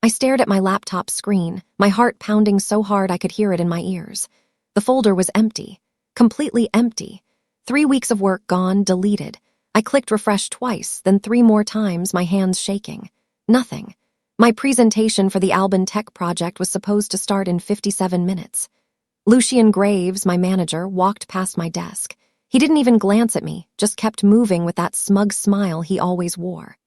stared at my laptop screen, my heart pounding so hard I could hear it in my ears. The folder was empty. Completely empty. 3 weeks of work gone, deleted. I clicked refresh twice, then 3 more times, my hands shaking. Nothing. My presentation for the Albin Tech project was supposed to start in 57 minutes. Lucian Graves, my manager, walked past my desk. He didn't even glance at me, just kept moving with that smug smile he always wore.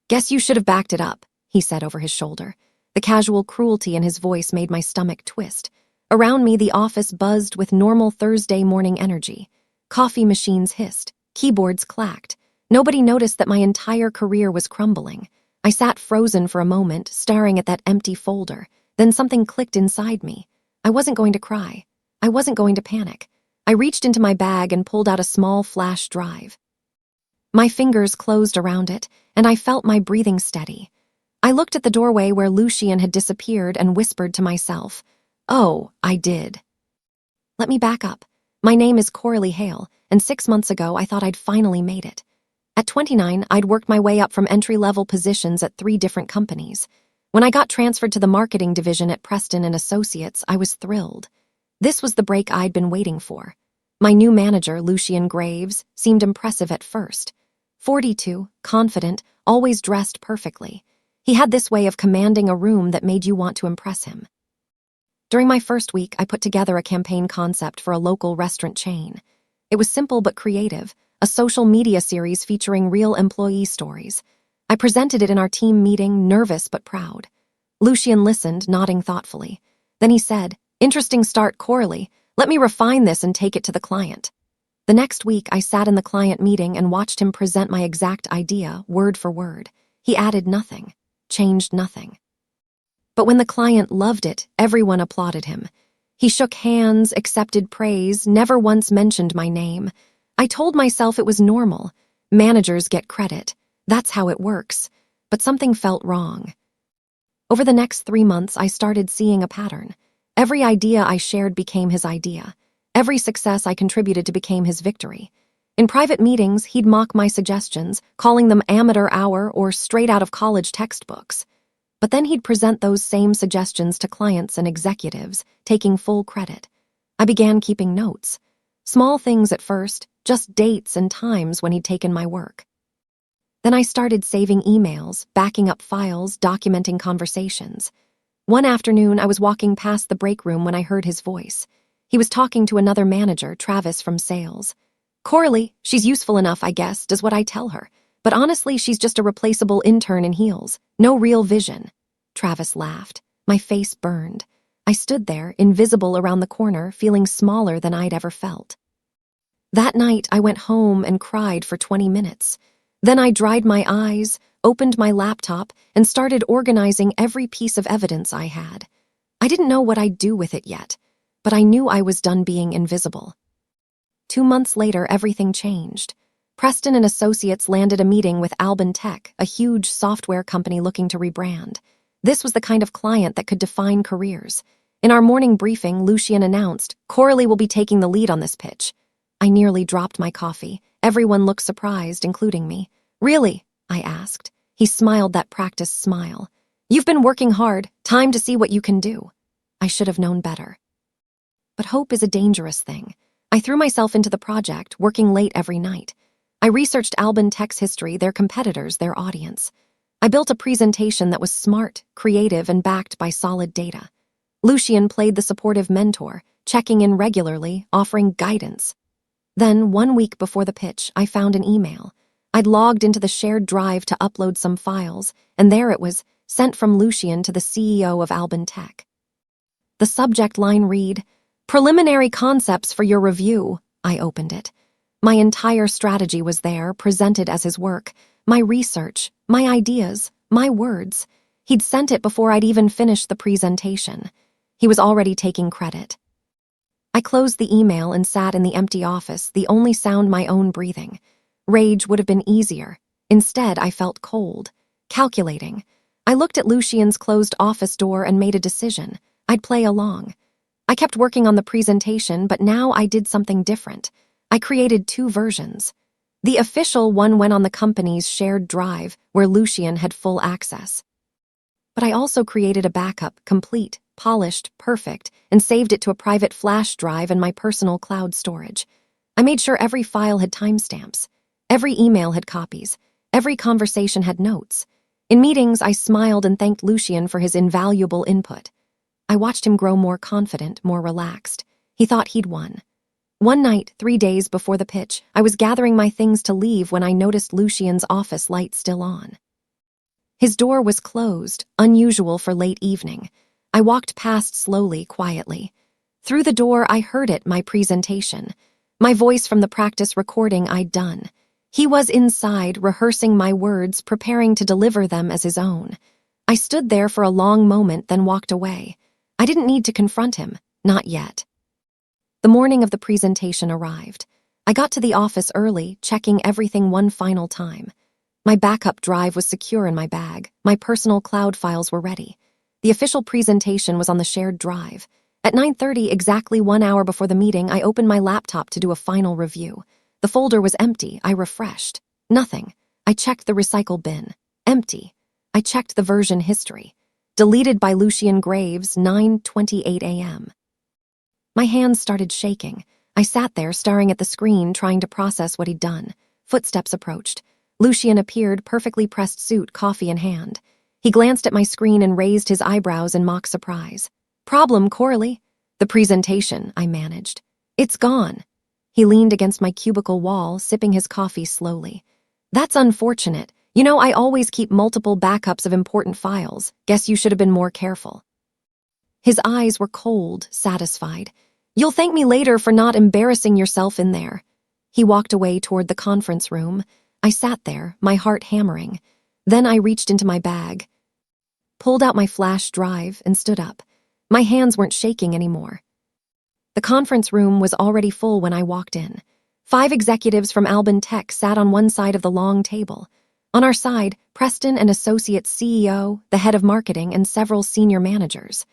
"Guess you should have backed it up," he said over his shoulder. The casual cruelty in his voice made my stomach twist. Around me, the office buzzed with normal Thursday morning energy. Coffee machines hissed. Keyboards clacked. Nobody noticed that my entire career was crumbling. I sat frozen for a moment, staring at that empty folder. Then something clicked inside me. I wasn't going to cry. I wasn't going to panic. I reached into my bag and pulled out a small flash drive. My fingers closed around it, and I felt my breathing steady. I looked at the doorway where Lucian had disappeared and whispered to myself, "Oh, I did." Let me back up. My name is Coralie Hale, and 6 months ago I thought I'd finally made it. At 29, I'd worked my way up from entry-level positions at 3 different companies. When I got transferred to the marketing division at Preston & Associates, I was thrilled. This was the break I'd been waiting for. My new manager, Lucian Graves, seemed impressive at first. 42, confident, always dressed perfectly. He had this way of commanding a room that made you want to impress him. During my first week, I put together a campaign concept for a local restaurant chain. It was simple but creative, a social media series featuring real employee stories. I presented it in our team meeting, nervous but proud. Lucian listened, nodding thoughtfully. Then he said, "Interesting start, Coralie. Let me refine this and take it to the client." The next week, I sat in the client meeting and watched him present my exact idea, word for word. He added nothing, changed nothing. But when the client loved it, everyone applauded him. He shook hands, accepted praise, never once mentioned my name. I told myself it was normal. Managers get credit. That's how it works. But something felt wrong. Over the next 3 months, I started seeing a pattern. Every idea I shared became his idea. Every success I contributed to became his victory. In private meetings, he'd mock my suggestions, calling them amateur hour or straight out of college textbooks. But then he'd present those same suggestions to clients and executives, taking full credit. I began keeping notes. Small things at first, just dates and times when he'd taken my work. Then I started saving emails, backing up files, documenting conversations. One afternoon, I was walking past the break room when I heard his voice. He was talking to another manager, Travis from sales. "Coralie, she's useful enough, I guess, does what I tell her. But honestly, she's just a replaceable intern in heels. No real vision." Travis laughed. My face burned. I stood there, invisible around the corner, feeling smaller than I'd ever felt. That night, I went home and cried for 20 minutes. Then I dried my eyes, opened my laptop, and started organizing every piece of evidence I had. I didn't know what I'd do with it yet, but I knew I was done being invisible. 2 months later, everything changed. Preston & Associates landed a meeting with Albin Tech, a huge software company looking to rebrand. This was the kind of client that could define careers. In our morning briefing, Lucian announced, "Coralie will be taking the lead on this pitch." I nearly dropped my coffee. Everyone looked surprised, including me. "Really?" I asked. He smiled that practiced smile. "You've been working hard. Time to see what you can do." I should have known better. But hope is a dangerous thing. I threw myself into the project, working late every night. I researched Albin Tech's history, their competitors, their audience. I built a presentation that was smart, creative, and backed by solid data. Lucian played the supportive mentor, checking in regularly, offering guidance. Then, 1 week before the pitch, I found an email. I'd logged into the shared drive to upload some files, and there it was, sent from Lucian to the CEO of Albin Tech. The subject line read, "Preliminary concepts for your review." I opened it. My entire strategy was there, presented as his work. My research, my ideas, my words. He'd sent it before I'd even finished the presentation. He was already taking credit. I closed the email and sat in the empty office, the only sound my own breathing. Rage would have been easier. Instead, I felt cold, calculating. I looked at Lucian's closed office door and made a decision. I'd play along. I kept working on the presentation, but now I did something different. I created 2 versions. The official one went on the company's shared drive, where Lucian had full access. But I also created a backup, complete, polished, perfect, and saved it to a private flash drive in my personal cloud storage. I made sure every file had timestamps. Every email had copies. Every conversation had notes. In meetings, I smiled and thanked Lucien for his invaluable input. I watched him grow more confident, more relaxed. He thought he'd won. One night, 3 days before the pitch, I was gathering my things to leave when I noticed Lucien's office light still on. His door was closed, unusual for late evening. I walked past slowly, quietly. Through the door, I heard it, my presentation. My voice from the practice recording I'd done. He was inside, rehearsing my words, preparing to deliver them as his own. I stood there for a long moment, then walked away. I didn't need to confront him, not yet. The morning of the presentation arrived. I got to the office early, checking everything one final time. My backup drive was secure in my bag. My personal cloud files were ready. The official presentation was on the shared drive. At 9:30, exactly 1 hour before the meeting, I opened my laptop to do a final review. The folder was empty. I refreshed. Nothing. I checked the recycle bin. Empty. I checked the version history. Deleted by Lucien Graves, 9:28 a.m. My hands started shaking. I sat there, staring at the screen, trying to process what he'd done. Footsteps approached. Lucien appeared, perfectly pressed suit, coffee in hand. He glanced at my screen and raised his eyebrows in mock surprise. "Problem, Coralie?" "The presentation," I managed. "It's gone." He leaned against my cubicle wall, sipping his coffee slowly. "That's unfortunate. You know, I always keep multiple backups of important files. Guess you should have been more careful." His eyes were cold, satisfied. "You'll thank me later for not embarrassing yourself in there." He walked away toward the conference room. I sat there, my heart hammering. Then I reached into my bag, pulled out my flash drive, and stood up. My hands weren't shaking anymore. The conference room was already full when I walked in. 5 executives from Albin Tech sat on one side of the long table. On our side, Preston and Associates CEO, the head of marketing, and several senior managers.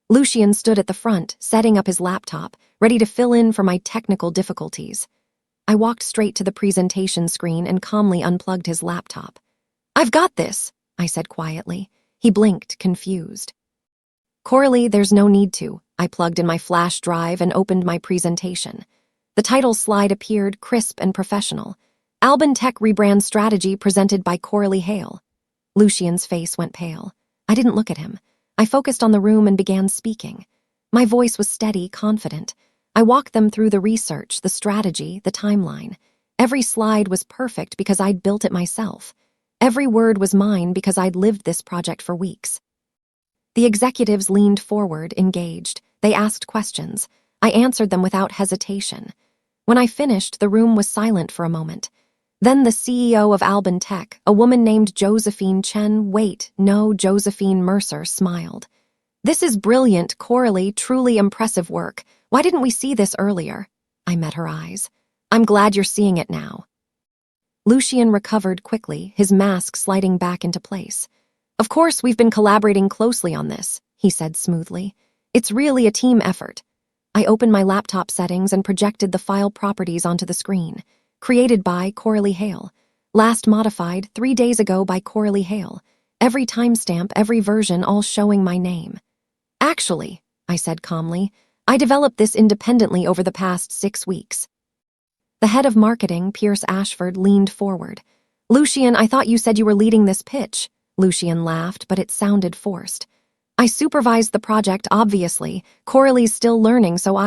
Lucien stood at the front, setting up his laptop, ready to fill in for my technical difficulties. I walked straight to the presentation screen and calmly unplugged his laptop. "I've got this," I said quietly. He blinked, confused. "Coralie, there's no need to." I plugged in my flash drive and opened my presentation. The title slide appeared, crisp and professional. Albin Tech Rebrand Strategy presented by Coralie Hale. Lucien's face went pale. I didn't look at him. I focused on the room and began speaking. My voice was steady, confident. I walked them through the research, the strategy, the timeline. Every slide was perfect because I'd built it myself. Every word was mine because I'd lived this project for weeks. The executives leaned forward, engaged. They asked questions. I answered them without hesitation. When I finished, the room was silent for a moment. Then the CEO of Albin Tech, a woman named Josephine Chen, Josephine Mercer, smiled. "This is brilliant, Coralie, truly impressive work. Why didn't we see this earlier?" I met her eyes. "I'm glad you're seeing it now." Lucien recovered quickly, his mask sliding back into place. "Of course, we've been collaborating closely on this," he said smoothly. "It's really a team effort." I opened my laptop settings and projected the file properties onto the screen. Created by Coralie Hale. Last modified 3 days ago by Coralie Hale. Every timestamp, every version, all showing my name. "Actually," I said calmly, "I developed this independently over the past 6 weeks." The head of marketing, Pierce Ashford, leaned forward. "Lucien, I thought you said you were leading this pitch." Lucien laughed, but it sounded forced. "I supervised the project, obviously. Coralie's still learning, so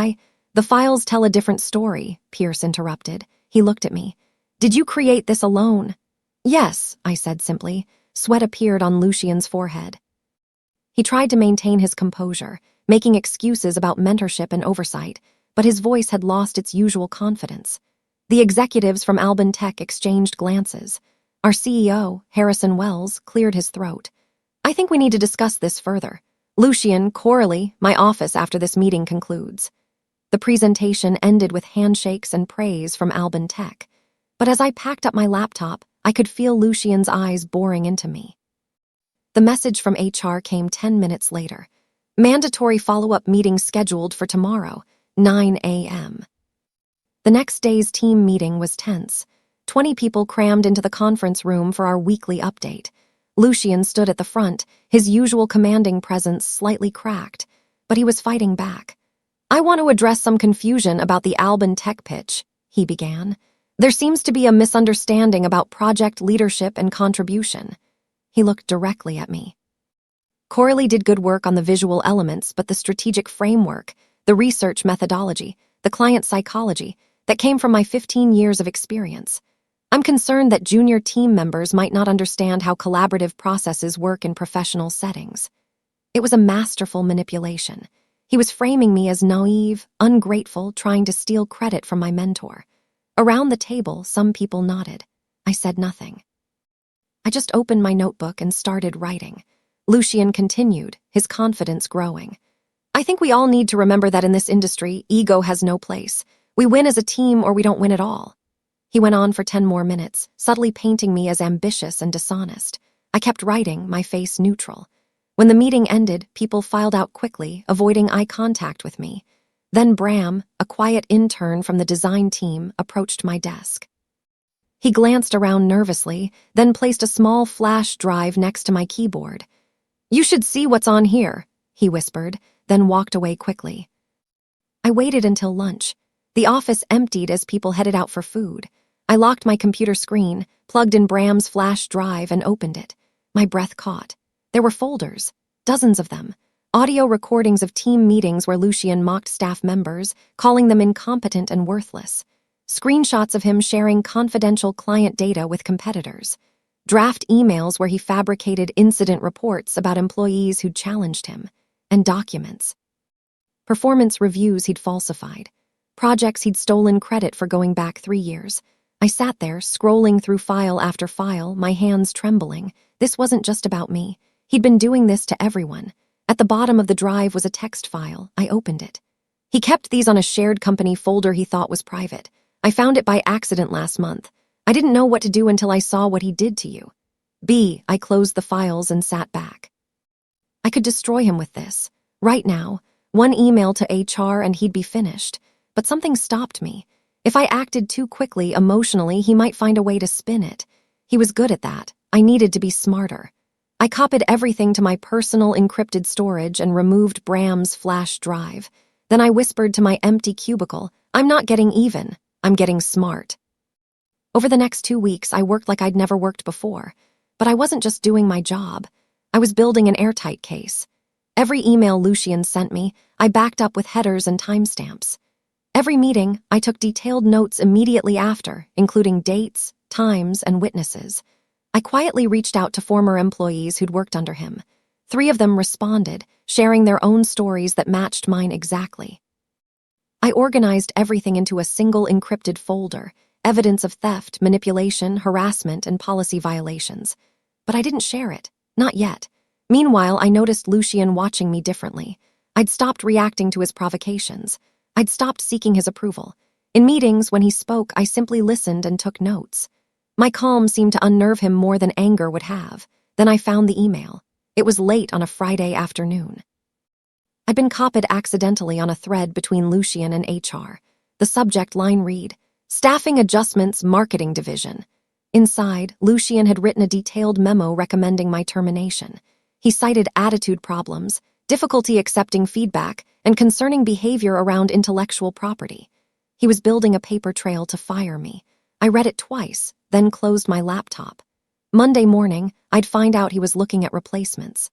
The files tell a different story," Pierce interrupted. He looked at me. "Did you create this alone?" "Yes," I said simply. Sweat appeared on Lucien's forehead. He tried to maintain his composure, making excuses about mentorship and oversight, but his voice had lost its usual confidence. The executives from Albin Tech exchanged glances. Our CEO, Harrison Wells, cleared his throat. "I think we need to discuss this further. Lucien, Coralie, my office after this meeting concludes." The presentation ended with handshakes and praise from Albin Tech. But as I packed up my laptop, I could feel Lucien's eyes boring into me. The message from HR came 10 minutes later. Mandatory follow-up meeting scheduled for tomorrow, 9 a.m. The next day's team meeting was tense. 20 people crammed into the conference room for our weekly update. Lucian stood at the front, his usual commanding presence slightly cracked, but he was fighting back. "I want to address some confusion about the Albin Tech pitch," he began. "There seems to be a misunderstanding about project leadership and contribution." He looked directly at me. "Coralie did good work on the visual elements, but the strategic framework, the research methodology, the client psychology, that came from my 15 years of experience. I'm concerned that junior team members might not understand how collaborative processes work in professional settings." It was a masterful manipulation. He was framing me as naive, ungrateful, trying to steal credit from my mentor. Around the table, some people nodded. I said nothing. I just opened my notebook and started writing. Lucian continued, his confidence growing. "I think we all need to remember that in this industry, ego has no place. We win as a team or we don't win at all." He went on for 10 more minutes, subtly painting me as ambitious and dishonest. I kept writing, my face neutral. When the meeting ended, people filed out quickly, avoiding eye contact with me. Then Bram, a quiet intern from the design team, approached my desk. He glanced around nervously, then placed a small flash drive next to my keyboard. "You should see what's on here," he whispered, then walked away quickly. I waited until lunch. The office emptied as people headed out for food. I locked my computer screen, plugged in Bram's flash drive, and opened it. My breath caught. There were folders, dozens of them. Audio recordings of team meetings where Lucian mocked staff members, calling them incompetent and worthless. Screenshots of him sharing confidential client data with competitors. Draft emails where he fabricated incident reports about employees who'd challenged him. And documents. Performance reviews he'd falsified. Projects he'd stolen credit for going back 3 years. I sat there, scrolling through file after file, my hands trembling. This wasn't just about me. He'd been doing this to everyone. At the bottom of the drive was a text file. I opened it. He kept these on a shared company folder he thought was private. I found it by accident last month. I didn't know what to do until I saw what he did to you. I closed the files and sat back. I could destroy him with this. Right now, one email to HR and he'd be finished. But something stopped me. If I acted too quickly emotionally, he might find a way to spin it. He was good at that. I needed to be smarter. I copied everything to my personal encrypted storage and removed Bram's flash drive. Then I whispered to my empty cubicle, "I'm not getting even. I'm getting smart." Over the next 2 weeks, I worked like I'd never worked before. But I wasn't just doing my job. I was building an airtight case. Every email Lucian sent me, I backed up with headers and timestamps. Every meeting, I took detailed notes immediately after, including dates, times, and witnesses. I quietly reached out to former employees who'd worked under him. 3 of them responded, sharing their own stories that matched mine exactly. I organized everything into a single encrypted folder, evidence of theft, manipulation, harassment, and policy violations. But I didn't share it. Not yet. Meanwhile, I noticed Lucian watching me differently. I'd stopped reacting to his provocations. I'd stopped seeking his approval. In meetings, when he spoke, I simply listened and took notes. My calm seemed to unnerve him more than anger would have. Then I found the email. It was late on a Friday afternoon. I'd been copied accidentally on a thread between Lucian and HR. The subject line read, "Staffing Adjustments Marketing Division." Inside, Lucian had written a detailed memo recommending my termination. He cited attitude problems, difficulty accepting feedback, and concerning behavior around intellectual property. He was building a paper trail to fire me. I read it twice, then closed my laptop. Monday morning, I'd find out he was looking at replacements.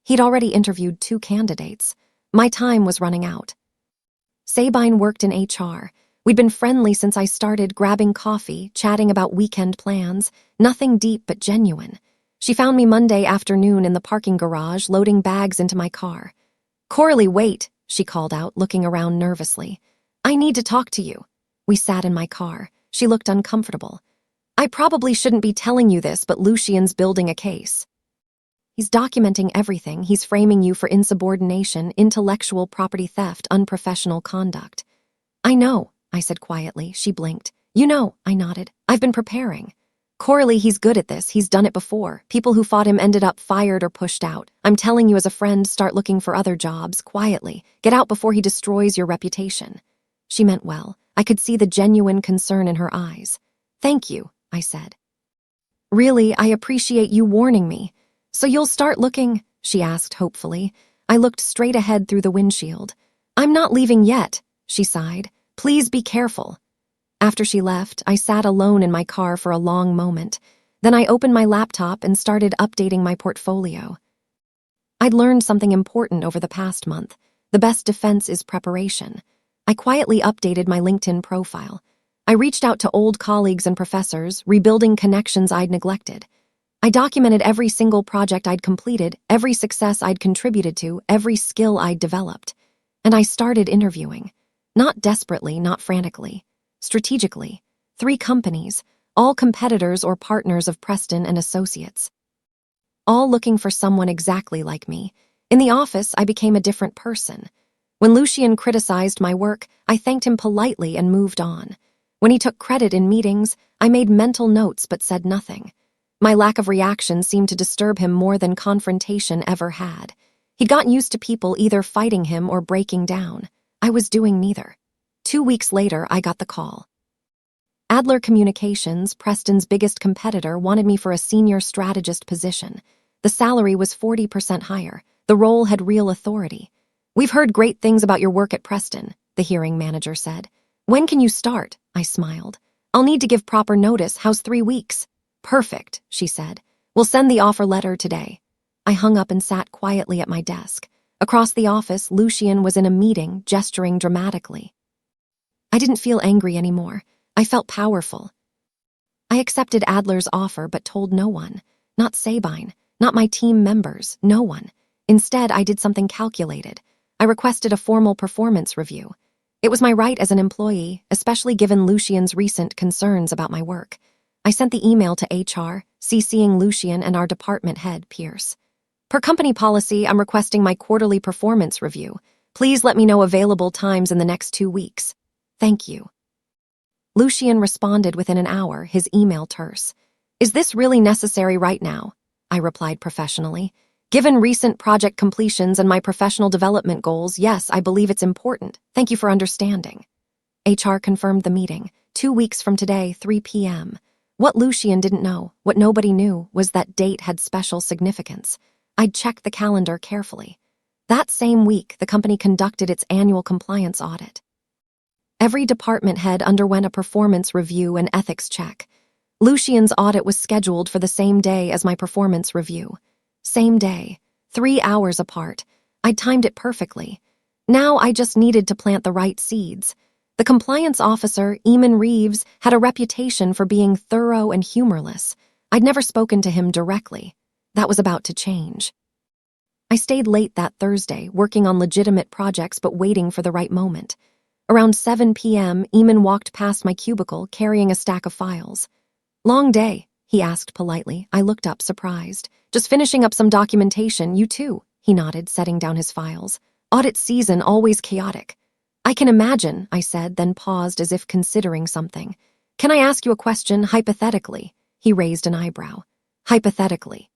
He'd already interviewed 2 candidates. My time was running out. Sabine worked in HR. We'd been friendly since I started, grabbing coffee, chatting about weekend plans, nothing deep but genuine. She found me Monday afternoon in the parking garage, loading bags into my car. "Coralie, wait," she called out, looking around nervously. "I need to talk to you." We sat in my car. She looked uncomfortable. "I probably shouldn't be telling you this, but Lucian's building a case. He's documenting everything. He's framing you for insubordination, intellectual property theft, unprofessional conduct." "I know," I said quietly. She blinked. "You know," I nodded. "I've been preparing." "Coralie, he's good at this. He's done it before. People who fought him ended up fired or pushed out. I'm telling you as a friend, start looking for other jobs, quietly. Get out before he destroys your reputation." She meant well. I could see the genuine concern in her eyes. "Thank you," I said. Really, I appreciate you warning me. So you'll start looking, she asked hopefully. I looked straight ahead through the windshield. I'm not leaving yet, she sighed. Please be careful. After she left, I sat alone in my car for a long moment. Then I opened my laptop and started updating my portfolio. I'd learned something important over the past month. The best defense is preparation. I quietly updated my LinkedIn profile. I reached out to old colleagues and professors, rebuilding connections I'd neglected. I documented every single project I'd completed, every success I'd contributed to, every skill I'd developed. And I started interviewing. Not desperately, not frantically. Strategically. 3 companies, all competitors or partners of Preston and Associates. All looking for someone exactly like me. In the office, I became a different person. When Lucian criticized my work, I thanked him politely and moved on. When he took credit in meetings, I made mental notes but said nothing. My lack of reaction seemed to disturb him more than confrontation ever had. He'd gotten used to people either fighting him or breaking down. I was doing neither. 2 weeks later, I got the call. Adler Communications, Preston's biggest competitor, wanted me for a senior strategist position. The salary was 40% higher. The role had real authority. We've heard great things about your work at Preston, the hearing manager said. When can you start? I smiled. I'll need to give proper notice. How's 3 weeks? Perfect, she said. We'll send the offer letter today. I hung up and sat quietly at my desk. Across the office, Lucian was in a meeting, gesturing dramatically. I didn't feel angry anymore. I felt powerful. I accepted Adler's offer but told no one. Not Sabine, not my team members, no one. Instead, I did something calculated. I requested a formal performance review. It was my right as an employee, especially given Lucian's recent concerns about my work. I sent the email to HR, CCing Lucian and our department head, Pierce. Per company policy, I'm requesting my quarterly performance review. Please let me know available times in the next 2 weeks. Thank you. Lucian responded within an hour, his email terse. Is this really necessary right now? I replied professionally. Given recent project completions and my professional development goals, yes, I believe it's important. Thank you for understanding. HR confirmed the meeting, 2 weeks from today, 3 p.m. What Lucian didn't know, what nobody knew, was that date had special significance. I'd checked the calendar carefully. That same week, the company conducted its annual compliance audit. Every department head underwent a performance review and ethics check. Lucian's audit was scheduled for the same day as my performance review. Same day, 3 hours apart. I'd timed it perfectly. Now I just needed to plant the right seeds. The compliance officer, Eamon Reeves, had a reputation for being thorough and humorless. I'd never spoken to him directly. That was about to change. I stayed late that Thursday, working on legitimate projects but waiting for the right moment. Around 7 p.m., Eamon walked past my cubicle, carrying a stack of files. Long day, he asked politely. I looked up, surprised. Just finishing up some documentation, you too, he nodded, setting down his files. Audit season, always chaotic. I can imagine, I said, then paused as if considering something. Can I ask you a question, hypothetically? He raised an eyebrow. Hypothetically.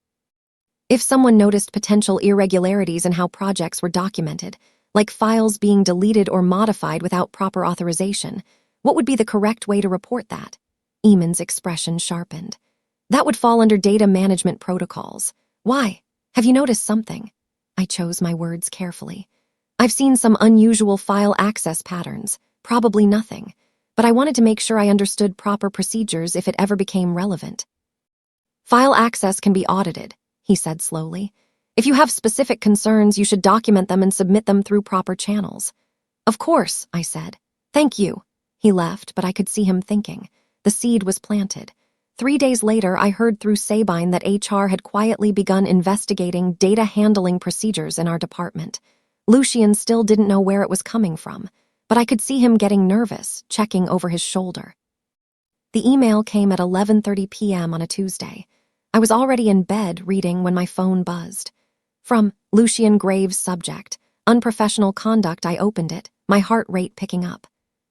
If someone noticed potential irregularities in how projects were documented, like files being deleted or modified without proper authorization, what would be the correct way to report that? Eamon's expression sharpened. That would fall under data management protocols. Why? Have you noticed something? I chose my words carefully. I've seen some unusual file access patterns, probably nothing, but I wanted to make sure I understood proper procedures if it ever became relevant. File access can be audited, he said slowly. If you have specific concerns, you should document them and submit them through proper channels. Of course, I said. Thank you. He left, but I could see him thinking. The seed was planted. 3 days later, I heard through Sabine that HR had quietly begun investigating data handling procedures in our department. Lucian still didn't know where it was coming from, but I could see him getting nervous, checking over his shoulder. The email came at 11:30 p.m. on a Tuesday. I was already in bed reading when my phone buzzed. From Lucian Graves' subject, unprofessional conduct. I opened it, my heart rate picking up.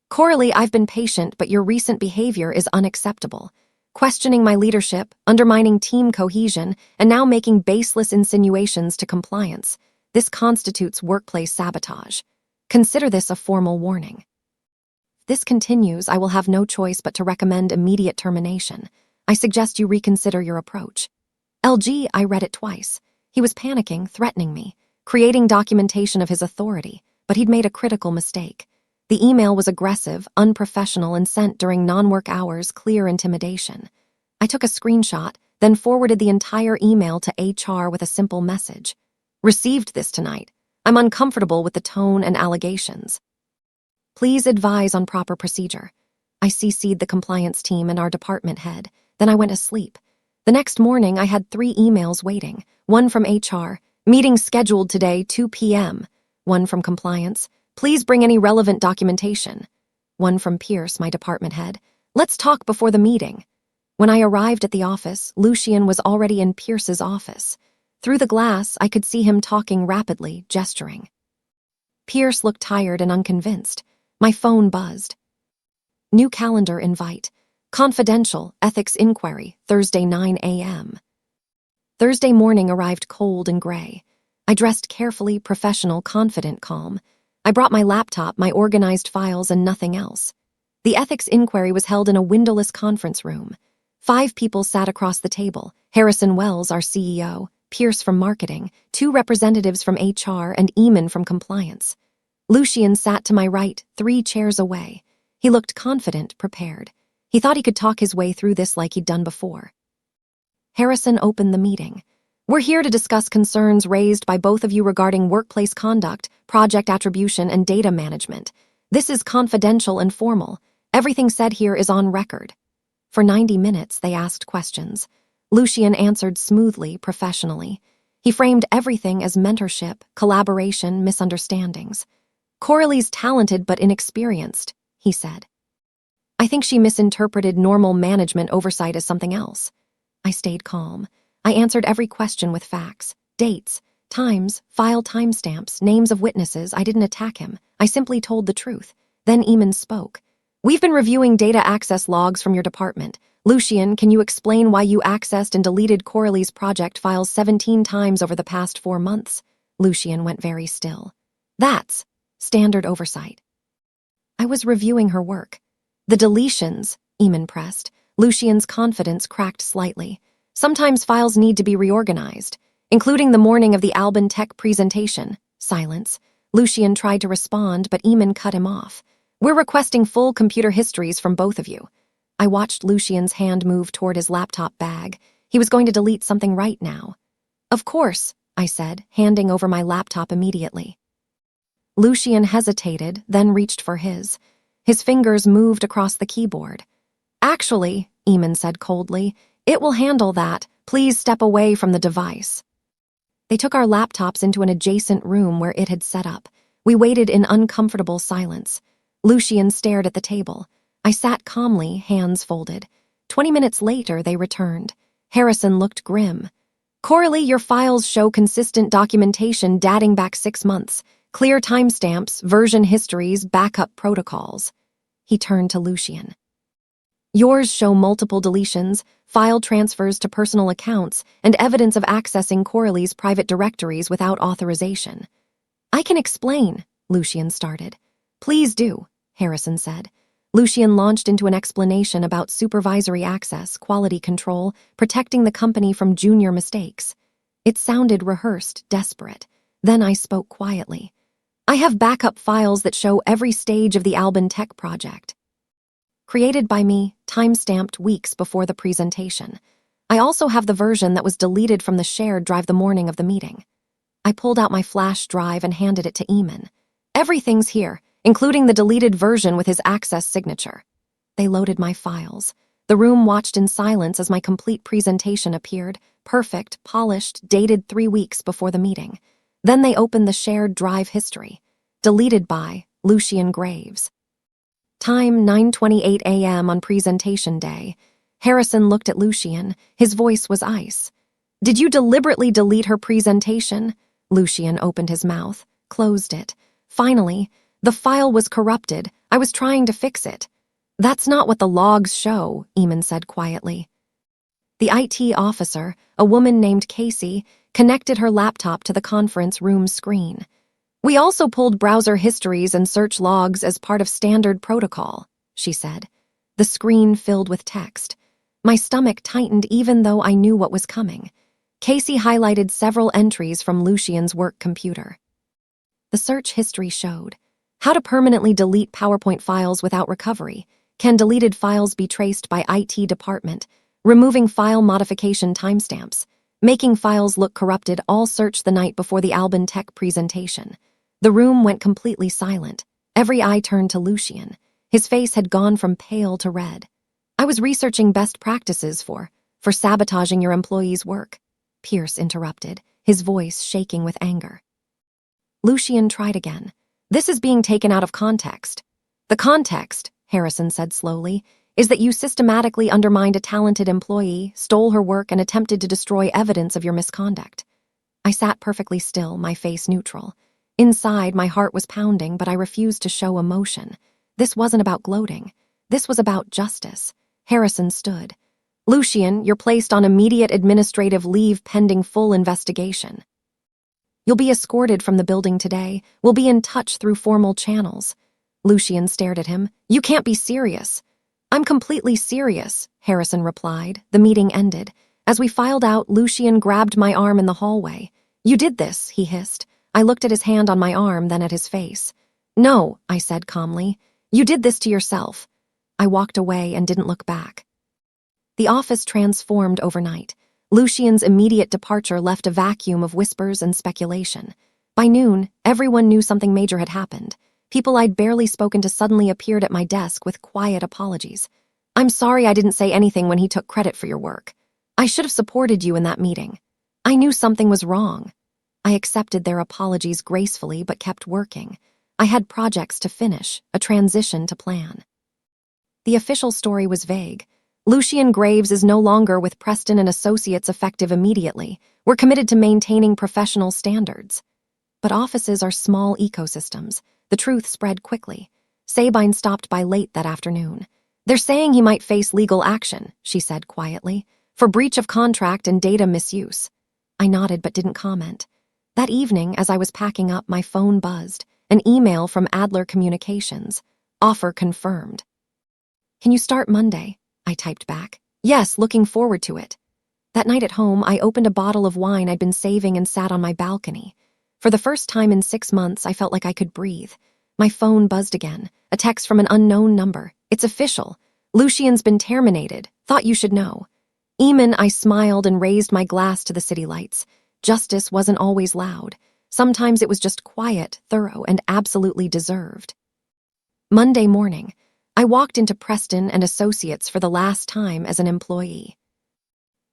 Coralie, I've been patient, but your recent behavior is unacceptable. Questioning my leadership, undermining team cohesion, and now making baseless insinuations to compliance. This constitutes workplace sabotage. Consider this a formal warning. If this continues, I will have no choice but to recommend immediate termination. I suggest you reconsider your approach. LG, I read it twice. He was panicking, threatening me, creating documentation of his authority, but he'd made a critical mistake. The email was aggressive, unprofessional, and sent during non-work hours, clear intimidation. I took a screenshot, then forwarded the entire email to HR with a simple message. Received this tonight. I'm uncomfortable with the tone and allegations. Please advise on proper procedure. I CC'd the compliance team and our department head. Then I went asleep. The next morning, I had 3 emails waiting. One from HR, meeting scheduled today, 2 p.m. One from compliance, please bring any relevant documentation. One from Pierce, my department head, let's talk before the meeting. When I arrived at the office, Lucian was already in Pierce's office. Through the glass, I could see him talking rapidly, gesturing. Pierce looked tired and unconvinced. My phone buzzed. New calendar invite. Confidential, ethics inquiry, Thursday 9 a.m. Thursday morning arrived cold and gray. I dressed carefully, professional, confident, calm. I brought my laptop, my organized files, and nothing else. The ethics inquiry was held in a windowless conference room. 5 people sat across the table. Harrison Wells, our CEO, Pierce from marketing, 2 representatives from HR, and Eamon from compliance. Lucian sat to my right, 3 chairs away. He looked confident, prepared. He thought he could talk his way through this like he'd done before. Harrison opened the meeting. We're here to discuss concerns raised by both of you regarding workplace conduct, project attribution, and data management. This is confidential and formal. Everything said here is on record. For 90 minutes, they asked questions. Lucian answered smoothly, professionally. He framed everything as mentorship, collaboration, misunderstandings. Coralie's talented but inexperienced, he said. I think she misinterpreted normal management oversight as something else. I stayed calm. I answered every question with facts, dates, times, file timestamps, names of witnesses. I didn't attack him. I simply told the truth. Then Eamon spoke. We've been reviewing data access logs from your department. Lucian, can you explain why you accessed and deleted Coralie's project files 17 times over the past 4 months? Lucian went very still. That's standard oversight. I was reviewing her work. The deletions, Eamon pressed. Lucian's confidence cracked slightly. Sometimes files need to be reorganized, including the morning of the Albin Tech presentation. Silence. Lucian tried to respond, but Eamon cut him off. We're requesting full computer histories from both of you. I watched Lucian's hand move toward his laptop bag. He was going to delete something right now. Of course, I said, handing over my laptop immediately. Lucian hesitated, then reached for his. His fingers moved across the keyboard. Actually, Eamon said coldly, it will handle that. Please step away from the device. They took our laptops into an adjacent room where it had set up. We waited in uncomfortable silence. Lucian stared at the table. I sat calmly, hands folded. 20 minutes later, they returned. Harrison looked grim. Coralie, your files show consistent documentation dating back 6 months. Clear timestamps, version histories, backup protocols. He turned to Lucian. Yours show multiple deletions, file transfers to personal accounts, and evidence of accessing Coralie's private directories without authorization. I can explain, Lucian started. Please do, Harrison said. Lucian launched into an explanation about supervisory access, quality control, protecting the company from junior mistakes. It sounded rehearsed, desperate. Then I spoke quietly. I have backup files that show every stage of the Albin Tech project. Created by me, time-stamped weeks before the presentation. I also have the version that was deleted from the shared drive the morning of the meeting. I pulled out my flash drive and handed it to Eamon. Everything's here, including the deleted version with his access signature. They loaded my files. The room watched in silence as my complete presentation appeared, perfect, polished, dated 3 weeks before the meeting. Then they opened the shared drive history. Deleted by Lucian Graves. Time 9:28 a.m. on presentation day. Harrison looked at Lucian. His voice was ice. Did you deliberately delete her presentation? Lucian opened his mouth, closed it. Finally, the file was corrupted. I was trying to fix it. That's not what the logs show, Eamon said quietly. The IT officer, a woman named Casey, connected her laptop to the conference room screen. We also pulled browser histories and search logs as part of standard protocol, she said. The screen filled with text. My stomach tightened even though I knew what was coming. Casey highlighted several entries from Lucian's work computer. The search history showed how to permanently delete PowerPoint files without recovery. Can deleted files be traced by IT department? Removing file modification timestamps. Making files look corrupted, all searched the night before the Albin Tech presentation. The room went completely silent. Every eye turned to Lucian. His face had gone from pale to red. I was researching best practices for sabotaging your employees' work. Pierce interrupted, his voice shaking with anger. Lucian tried again. This is being taken out of context. The context, Harrison said slowly, is that you systematically undermined a talented employee, stole her work, and attempted to destroy evidence of your misconduct. I sat perfectly still, my face neutral. Inside, my heart was pounding, but I refused to show emotion. This wasn't about gloating. This was about justice. Harrison stood. Lucian, you're placed on immediate administrative leave pending full investigation. You'll be escorted from the building today. We'll be in touch through formal channels. Lucian stared at him. You can't be serious. I'm completely serious, Harrison replied. The meeting ended. As we filed out, Lucian grabbed my arm in the hallway. You did this, he hissed. I looked at his hand on my arm, then at his face. No, I said calmly. You did this to yourself. I walked away and didn't look back. The office transformed overnight. Lucian's immediate departure left a vacuum of whispers and speculation. By noon, everyone knew something major had happened. People I'd barely spoken to suddenly appeared at my desk with quiet apologies. I'm sorry I didn't say anything when he took credit for your work. I should have supported you in that meeting. I knew something was wrong. I accepted their apologies gracefully but kept working. I had projects to finish, a transition to plan. The official story was vague. Lucian Graves is no longer with Preston and Associates effective immediately. We're committed to maintaining professional standards. But offices are small ecosystems. The truth spread quickly. Sabine stopped by late that afternoon. They're saying he might face legal action, she said quietly, for breach of contract and data misuse. I nodded but didn't comment. That evening, as I was packing up, my phone buzzed. An email from Adler Communications. Offer confirmed. Can you start Monday? I typed back. Yes, looking forward to it. That night at home, I opened a bottle of wine I'd been saving and sat on my balcony. For the first time in 6 months, I felt like I could breathe. My phone buzzed again, a text from an unknown number. It's official. Lucian's been terminated. Thought you should know. Eamon, I smiled and raised my glass to the city lights. Justice wasn't always loud. Sometimes it was just quiet, thorough, and absolutely deserved. Monday morning, I walked into Preston and Associates for the last time as an employee.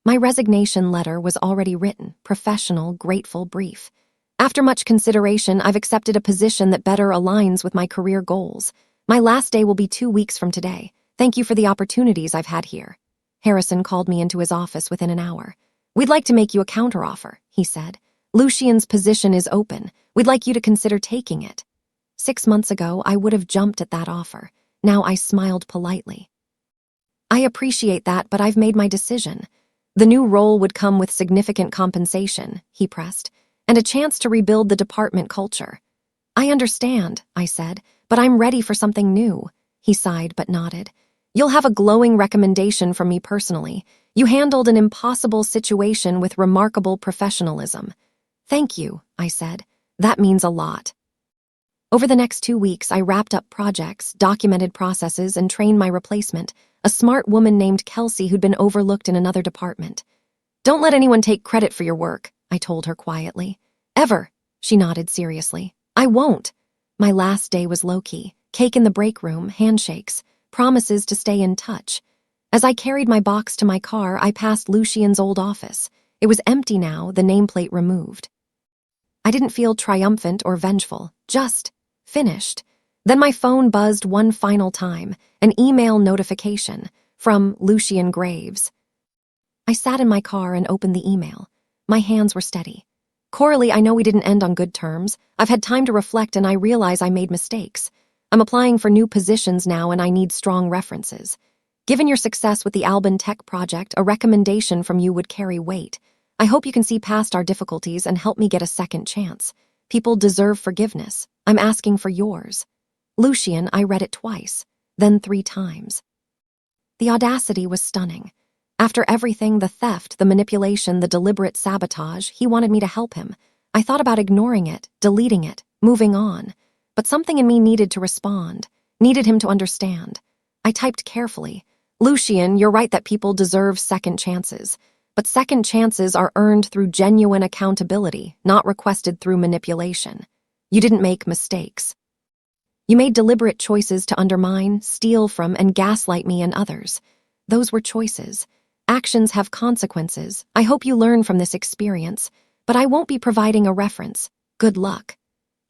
My resignation letter was already written, professional, grateful, brief. After much consideration, I've accepted a position that better aligns with my career goals. My last day will be 2 weeks from today. Thank you for the opportunities I've had here. Harrison called me into his office within an hour. We'd like to make you a counteroffer, he said. Lucian's position is open. We'd like you to consider taking it. 6 months ago, I would have jumped at that offer. Now I smiled politely. I appreciate that, but I've made my decision. The new role would come with significant compensation, he pressed, and a chance to rebuild the department culture. I understand, I said, but I'm ready for something new. He sighed but nodded. You'll have a glowing recommendation from me personally. You handled an impossible situation with remarkable professionalism. Thank you, I said. That means a lot. Over the next 2 weeks, I wrapped up projects, documented processes, and trained my replacement, a smart woman named Kelsey who'd been overlooked in another department. Don't let anyone take credit for your work, I told her quietly. Ever, she nodded seriously. I won't. My last day was low-key. Cake in the break room, handshakes, promises to stay in touch. As I carried my box to my car, I passed Lucian's old office. It was empty now, the nameplate removed. I didn't feel triumphant or vengeful, just finished. Then my phone buzzed one final time, an email notification from Lucian Graves. I sat in my car and opened the email. My hands were steady. Coralie, I know we didn't end on good terms. I've had time to reflect and I realize I made mistakes. I'm applying for new positions now and I need strong references. Given your success with the Albin Tech project, a recommendation from you would carry weight. I hope you can see past our difficulties and help me get a second chance. People deserve forgiveness. I'm asking for yours. Lucian, I read it twice, then 3 times. The audacity was stunning. After everything, the theft, the manipulation, the deliberate sabotage, he wanted me to help him. I thought about ignoring it, deleting it, moving on. But something in me needed to respond, needed him to understand. I typed carefully, "Lucian, you're right that people deserve second chances. But second chances are earned through genuine accountability, not requested through manipulation. You didn't make mistakes. You made deliberate choices to undermine, steal from, and gaslight me and others. Those were choices. Actions have consequences. I hope you learn from this experience, but I won't be providing a reference. Good luck."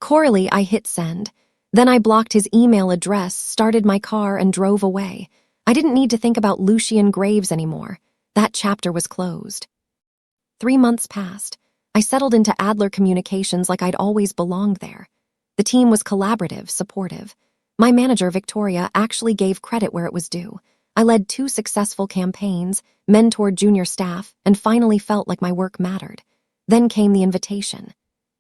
Coralie, I hit send. Then I blocked his email address, started my car, and drove away. I didn't need to think about Lucian Graves anymore. That chapter was closed. 3 months passed. I settled into Adler Communications like I'd always belonged there. The team was collaborative, supportive. My manager, Victoria, actually gave credit where it was due. I led 2 successful campaigns, mentored junior staff, and finally felt like my work mattered. Then came the invitation.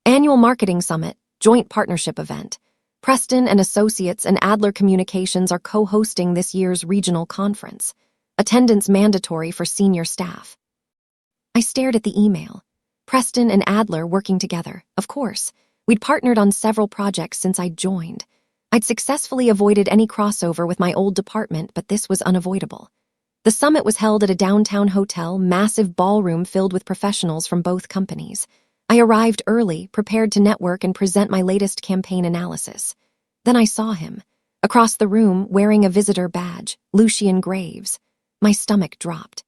Annual Marketing Summit, joint partnership event. Preston and Associates and Adler Communications are co-hosting this year's regional conference. Attendance mandatory for senior staff. I stared at the email. Preston and Adler working together, of course. We'd partnered on several projects since I'd joined. I'd successfully avoided any crossover with my old department, but this was unavoidable. The summit was held at a downtown hotel, massive ballroom filled with professionals from both companies. I arrived early, prepared to network and present my latest campaign analysis. Then I saw him, across the room, wearing a visitor badge, Lucian Graves. My stomach dropped.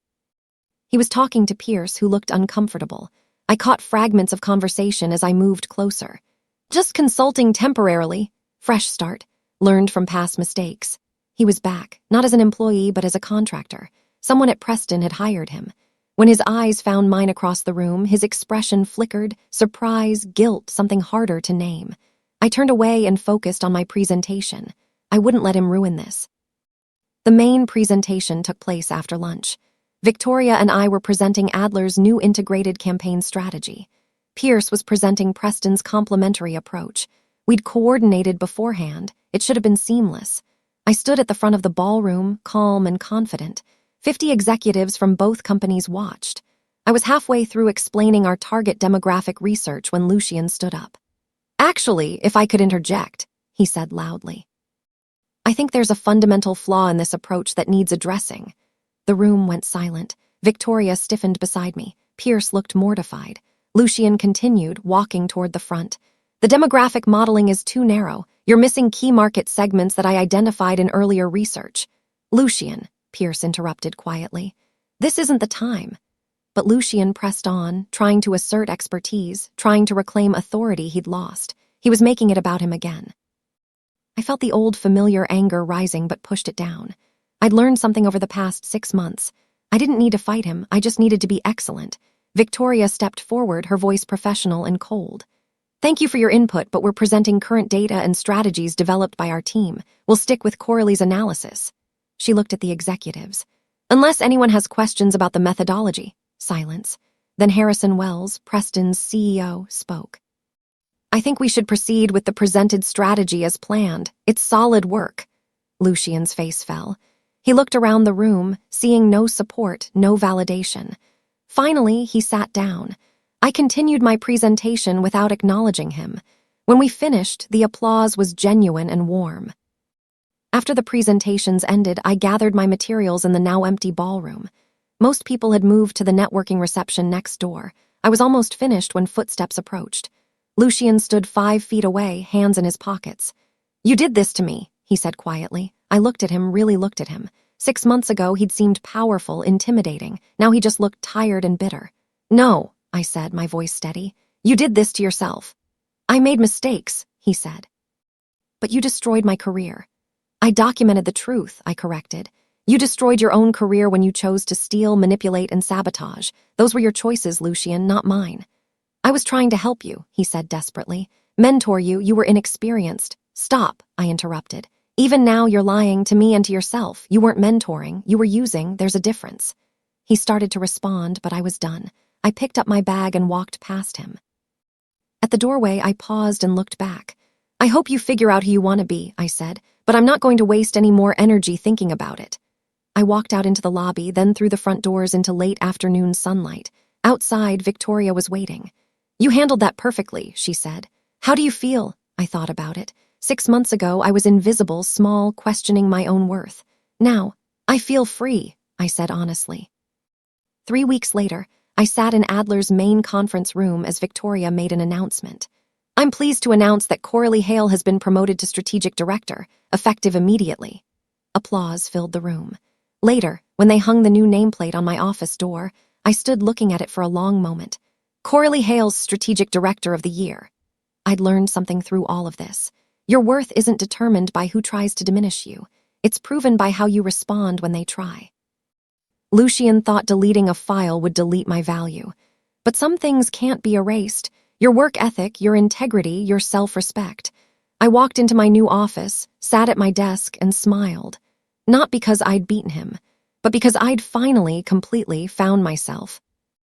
He was talking to Pierce, who looked uncomfortable. I caught fragments of conversation as I moved closer. "Just consulting temporarily. Fresh start. Learned from past mistakes." He was back, not as an employee but as a contractor. Someone at Preston had hired him. When his eyes found mine across the room, his expression flickered, surprise, guilt, something harder to name. I turned away and focused on my presentation. I wouldn't let him ruin this. The main presentation took place after lunch. Victoria and I were presenting Adler's new integrated campaign strategy. Pierce was presenting Preston's complementary approach. We'd coordinated beforehand. It should have been seamless. I stood at the front of the ballroom, calm and confident. 50 executives from both companies watched. I was halfway through explaining our target demographic research when Lucian stood up. "Actually, if I could interject," he said loudly. "I think there's a fundamental flaw in this approach that needs addressing." The room went silent. Victoria stiffened beside me. Pierce looked mortified. Lucian continued, walking toward the front. "The demographic modeling is too narrow. You're missing key market segments that I identified in earlier research." "Lucian," Pierce interrupted quietly, "this isn't the time." But Lucian pressed on, trying to assert expertise, trying to reclaim authority he'd lost. He was making it about him again. I felt the old familiar anger rising but pushed it down. I'd learned something over the past 6 months. I didn't need to fight him, I just needed to be excellent. Victoria stepped forward, her voice professional and cold. "Thank you for your input, but we're presenting current data and strategies developed by our team. We'll stick with Coralie's analysis." She looked at the executives. "Unless anyone has questions about the methodology." Silence. Then Harrison Wells, Preston's CEO, spoke. "I think we should proceed with the presented strategy as planned. It's solid work." Lucian's face fell. He looked around the room, seeing no support, no validation. Finally, he sat down. I continued my presentation without acknowledging him. When we finished, the applause was genuine and warm. After the presentations ended, I gathered my materials in the now empty ballroom. Most people had moved to the networking reception next door. I was almost finished when footsteps approached. Lucian stood 5 feet away, hands in his pockets. "You did this to me," he said quietly. I looked at him, really looked at him. 6 months ago, he'd seemed powerful, intimidating. Now he just looked tired and bitter. "No," I said, my voice steady. "You did this to yourself." "I made mistakes," he said. "But you destroyed my career." "I documented the truth," I corrected. "You destroyed your own career when you chose to steal, manipulate, and sabotage. Those were your choices, Lucian, not mine." "I was trying to help you," he said desperately. "Mentor you, you were inexperienced." "Stop," I interrupted. "Even now you're lying to me and to yourself. You weren't mentoring, you were using, there's a difference." He started to respond, but I was done. I picked up my bag and walked past him. At the doorway, I paused and looked back. "I hope you figure out who you want to be," I said, "but I'm not going to waste any more energy thinking about it." I walked out into the lobby, then through the front doors into late afternoon sunlight. Outside, Victoria was waiting. "You handled that perfectly," she said. "How do you feel?" I thought about it. 6 months ago, I was invisible, small, questioning my own worth. Now, I feel free, I said honestly. 3 weeks later, I sat in Adler's main conference room as Victoria made an announcement. "I'm pleased to announce that Coralie Hale has been promoted to strategic director, effective immediately." Applause filled the room. Later, when they hung the new nameplate on my office door, I stood looking at it for a long moment. Coralie Hale's strategic director of the year. I'd learned something through all of this. Your worth isn't determined by who tries to diminish you. It's proven by how you respond when they try. Lucien thought deleting a file would delete my value. But some things can't be erased. Your work ethic, your integrity, your self-respect. I walked into my new office, sat at my desk, and smiled. Not because I'd beaten him, but because I'd finally, completely found myself.